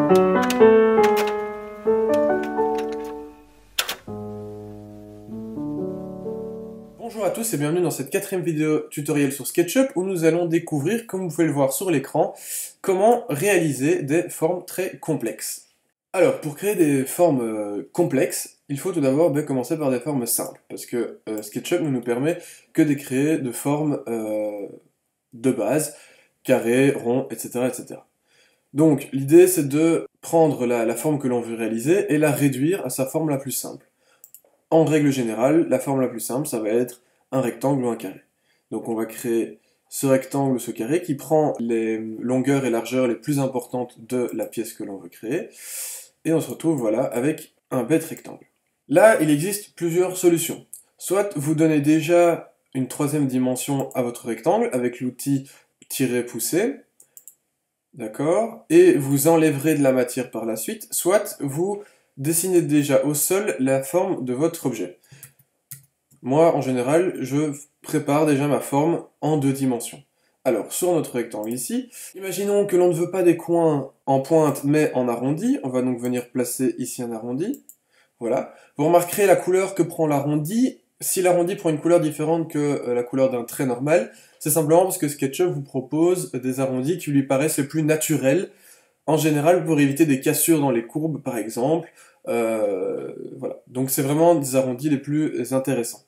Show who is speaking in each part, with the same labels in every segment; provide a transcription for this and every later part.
Speaker 1: Bonjour à tous et bienvenue dans cette quatrième vidéo tutoriel sur SketchUp où nous allons découvrir, comme vous pouvez le voir sur l'écran, comment réaliser des formes très complexes. Alors, pour créer des formes complexes, il faut tout d'abord commencer par des formes simples, parce que SketchUp ne nous permet que de créer de formes de base, carrés, ronds, etc. etc. Donc, l'idée c'est de prendre la forme que l'on veut réaliser et la réduire à sa forme la plus simple. En règle générale, la forme la plus simple, ça va être un rectangle ou un carré. Donc on va créer ce rectangle ou ce carré qui prend les longueurs et largeurs les plus importantes de la pièce que l'on veut créer. Et on se retrouve voilà, avec un bête rectangle. Là, il existe plusieurs solutions. Soit vous donnez déjà une troisième dimension à votre rectangle avec l'outil tirer pousser, d'accord, et vous enlèverez de la matière par la suite, soit vous dessinez déjà au sol la forme de votre objet. Moi, en général, je prépare déjà ma forme en 2 dimensions. Alors, sur notre rectangle ici, imaginons que l'on ne veut pas des coins en pointe, mais en arrondi. On va donc venir placer ici un arrondi. Voilà. Vous remarquerez la couleur que prend l'arrondi. Si l'arrondi prend une couleur différente que la couleur d'un trait normal, c'est simplement parce que SketchUp vous propose des arrondis qui lui paraissent les plus naturels, en général pour éviter des cassures dans les courbes, par exemple. Voilà. Donc c'est vraiment des arrondis les plus intéressants.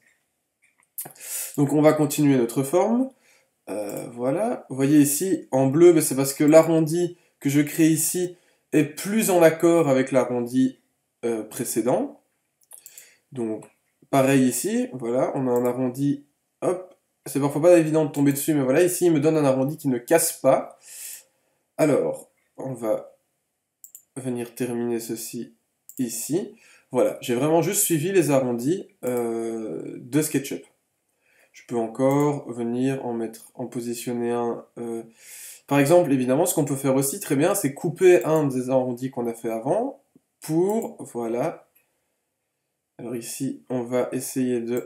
Speaker 1: Donc on va continuer notre forme. Voilà. Vous voyez ici, en bleu, c'est parce que l'arrondi que je crée ici est plus en accord avec l'arrondi précédent. Donc, pareil ici, voilà, on a un arrondi, hop, c'est parfois pas évident de tomber dessus, mais voilà, ici il me donne un arrondi qui ne casse pas. Alors, on va venir terminer ceci ici. Voilà, j'ai vraiment juste suivi les arrondis de SketchUp. Je peux encore venir en positionner un. Par exemple, évidemment, ce qu'on peut faire aussi très bien, c'est couper un des arrondis qu'on a fait avant pour, voilà. Alors ici, on va essayer de,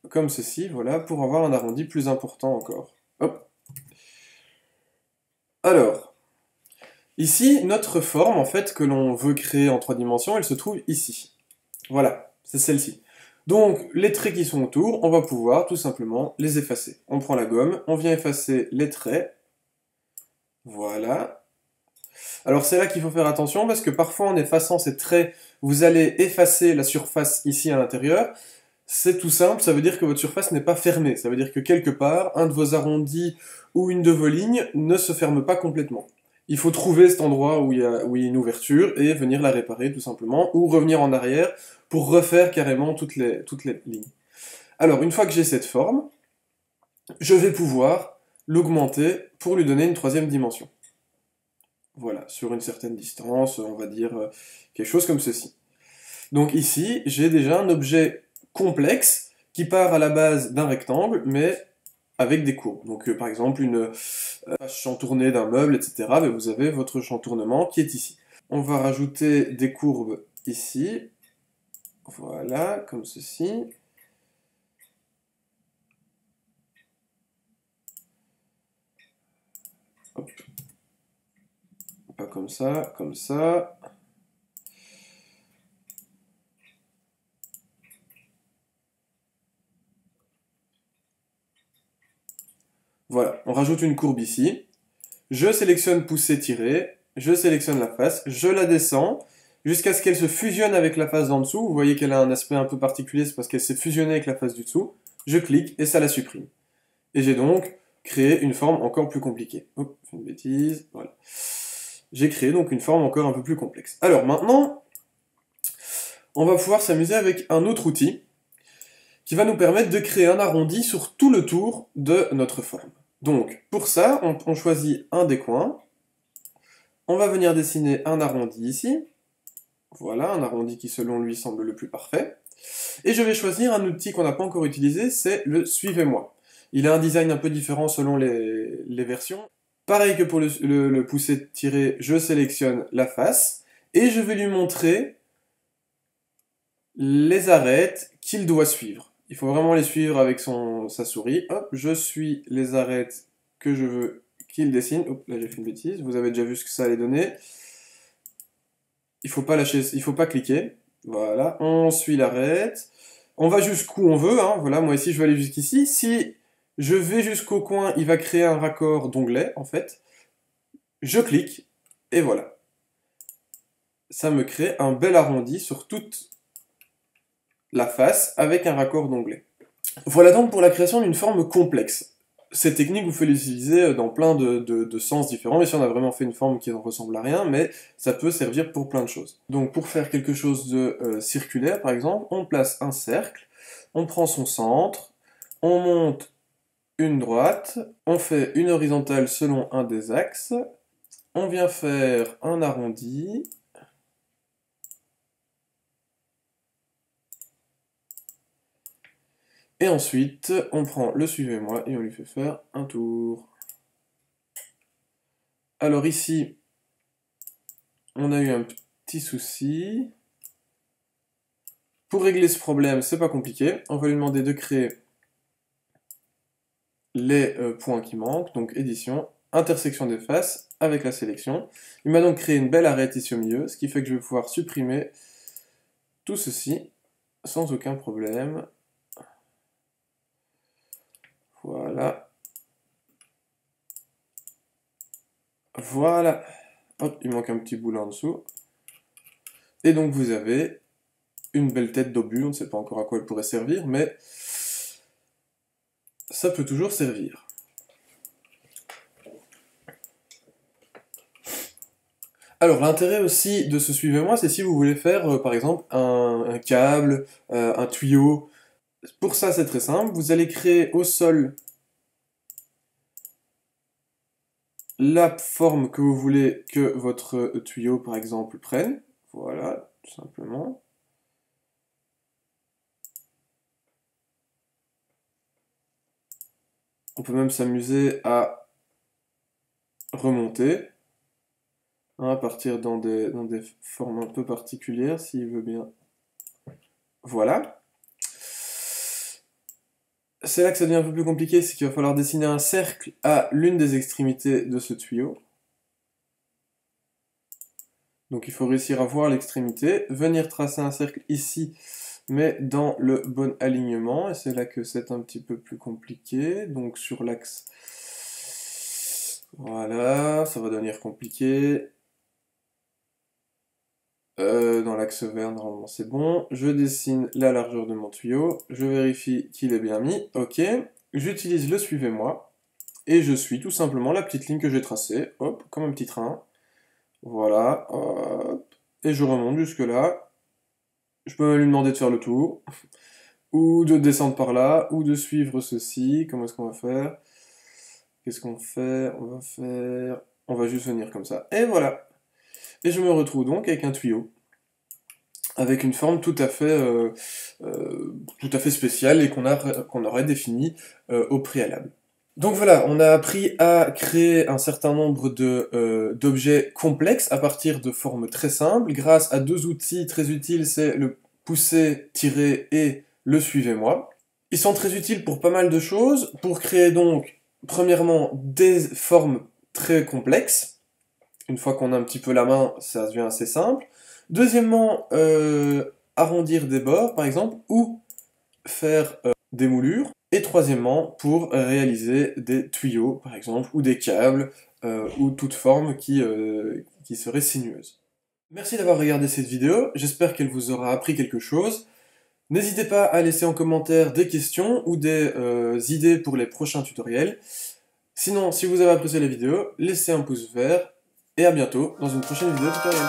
Speaker 1: comme ceci, voilà, pour avoir un arrondi plus important encore. Hop. Alors, ici, notre forme, en fait, que l'on veut créer en 3 dimensions, elle se trouve ici. Voilà, c'est celle-ci. Donc, les traits qui sont autour, on va pouvoir tout simplement les effacer. On prend la gomme, on vient effacer les traits. Voilà. Alors, c'est là qu'il faut faire attention, parce que parfois, en effaçant ces traits, vous allez effacer la surface ici à l'intérieur. C'est tout simple, ça veut dire que votre surface n'est pas fermée. Ça veut dire que quelque part, un de vos arrondis ou une de vos lignes ne se ferme pas complètement. Il faut trouver cet endroit où il y a une ouverture et venir la réparer tout simplement, ou revenir en arrière pour refaire carrément toutes les lignes. Alors, une fois que j'ai cette forme, je vais pouvoir l'augmenter pour lui donner une troisième dimension. Voilà, sur une certaine distance, on va dire quelque chose comme ceci. Donc ici, j'ai déjà un objet complexe qui part à la base d'un rectangle, mais avec des courbes. Donc par exemple, une chantournée d'un meuble, etc. Mais vous avez votre chantournement qui est ici. On va rajouter des courbes ici. Voilà, comme ceci. Hop. Pas comme ça, comme ça. Voilà, on rajoute une courbe ici. Je sélectionne pousser-tirer, je sélectionne la face, je la descends, jusqu'à ce qu'elle se fusionne avec la face d'en dessous. Vous voyez qu'elle a un aspect un peu particulier, c'est parce qu'elle s'est fusionnée avec la face du dessous. Je clique et ça la supprime. Et j'ai donc créé une forme encore plus compliquée. Hop, je fais une bêtise, voilà. J'ai créé donc une forme encore un peu plus complexe. Alors maintenant, on va pouvoir s'amuser avec un autre outil qui va nous permettre de créer un arrondi sur tout le tour de notre forme. Donc, pour ça, on choisit un des coins. On va venir dessiner un arrondi ici. Voilà, un arrondi qui selon lui semble le plus parfait. Et je vais choisir un outil qu'on n'a pas encore utilisé, c'est le Suivez-moi. Il a un design un peu différent selon les versions. Pareil que pour le pousser-tirer, je sélectionne la face, et je vais lui montrer les arêtes qu'il doit suivre. Il faut vraiment les suivre avec sa souris. Hop, je suis les arêtes que je veux qu'il dessine. Hop, là j'ai fait une bêtise, vous avez déjà vu ce que ça allait donner. il faut pas lâcher, il faut pas cliquer. Voilà, on suit l'arête. On va jusqu'où on veut, hein. Voilà, moi ici je vais aller jusqu'ici. Si je vais jusqu'au coin, il va créer un raccord d'onglet, en fait. Je clique, et voilà. Ça me crée un bel arrondi sur toute la face avec un raccord d'onglet. Voilà donc pour la création d'une forme complexe. Cette technique, vous pouvez l'utiliser dans plein de sens différents, ici on a vraiment fait une forme qui ne ressemble à rien, mais ça peut servir pour plein de choses. Donc pour faire quelque chose de circulaire, par exemple, on place un cercle, on prend son centre, on monte une droite, on fait une horizontale selon un des axes, on vient faire un arrondi, et ensuite, on prend le suivez-moi et on lui fait faire un tour. Alors ici, on a eu un petit souci. Pour régler ce problème, c'est pas compliqué. On va lui demander de créer les points qui manquent. Donc édition, intersection des faces avec la sélection. Il m'a donc créé une belle arête ici au milieu, ce qui fait que je vais pouvoir supprimer tout ceci sans aucun problème. Voilà. Voilà. Hop, il manque un petit bout là en dessous. Et donc vous avez une belle tête d'obus, on ne sait pas encore à quoi elle pourrait servir, mais ça peut toujours servir. Alors l'intérêt aussi de ce suivez-moi, c'est si vous voulez faire par exemple un câble, un tuyau. Pour ça c'est très simple, vous allez créer au sol la forme que vous voulez que votre tuyau par exemple prenne. Voilà, tout simplement. On peut même s'amuser à remonter, hein, à partir dans des formes un peu particulières, s'il veut bien. Voilà. C'est là que ça devient un peu plus compliqué, c'est qu'il va falloir dessiner un cercle à l'une des extrémités de ce tuyau. Donc il faut réussir à voir l'extrémité, venir tracer un cercle ici, mais dans le bon alignement, et c'est là que c'est un petit peu plus compliqué. Donc sur l'axe, voilà, ça va devenir compliqué. Dans l'axe vert, normalement c'est bon. Je dessine la largeur de mon tuyau, je vérifie qu'il est bien mis, ok. J'utilise le suivez-moi, et je suis tout simplement la petite ligne que j'ai tracée, hop, comme un petit train. Voilà, hop, et je remonte jusque là. Je peux même lui demander de faire le tour, ou de descendre par là, ou de suivre ceci. Comment est-ce qu'on va faire? Qu'est-ce qu'on fait? On va faire... On va juste venir comme ça. Et voilà. Et je me retrouve donc avec un tuyau, avec une forme tout à fait spéciale et qu'on aurait définie au préalable. Donc voilà, on a appris à créer un certain nombre d'objets complexes à partir de formes très simples, grâce à deux outils très utiles, c'est le pousser, tirer et le suivez-moi. Ils sont très utiles pour pas mal de choses, pour créer donc, premièrement, des formes très complexes. Une fois qu'on a un petit peu la main, ça devient assez simple. Deuxièmement, arrondir des bords, par exemple, ou faire des moulures. Et troisièmement, pour réaliser des tuyaux, par exemple, ou des câbles, ou toute forme qui serait sinueuse. Merci d'avoir regardé cette vidéo, j'espère qu'elle vous aura appris quelque chose. N'hésitez pas à laisser en commentaire des questions ou des idées pour les prochains tutoriels. Sinon, si vous avez apprécié la vidéo, laissez un pouce vert, et à bientôt dans une prochaine vidéo tutoriel.